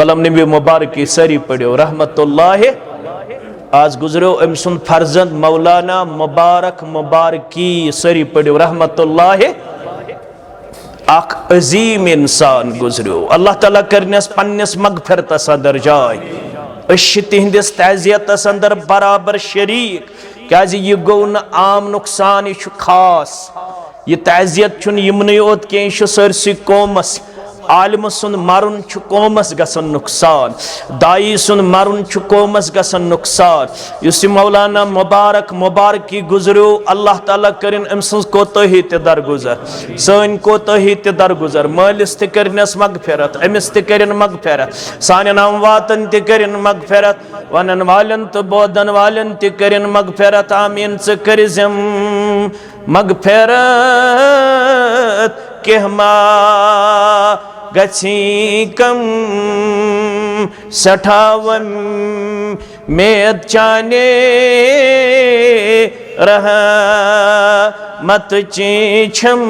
कलम नबी मुबारक की सरी पढ़ो रहमतुल्लाह। आज गुजरो अम सुन फर्जंद मौलाना मुबारक मुबारकी सरी पढ़ो रहमतुल्लाह। अख अजीम इंसान गुजरो, अल्लाह ताला करनस पन्नस मगफिरतस अंदर जाय। तिहंदिस तज़ियतस अंदर बराबर शरीक, क्या यह गो न आम नुकसान, यह खास। यह तज़ियत यमन योत कह सरसी कौमस। आलिम सुन मरुन कौमस गसन नुकसान, दाई सुन मरुन कौमस गसन नुकसान। इस मौलाना मुबारक मुबारकी गुजरो, अल्लाह ताला करिन अम सज कोताही ते दरगुजर, सन कोताही ते दरगुजर। मालिस ते करनस मगफिरत, अमिस ते करिन मगफिरत, सानन अमवातन ते करिन मगफिरत, वनन वालन तो बोदन वालन ते करिन मगफिरत। आमीन से करिजम मगफिरत केहमा गछि कम सठावन में चाने रह मत ची छम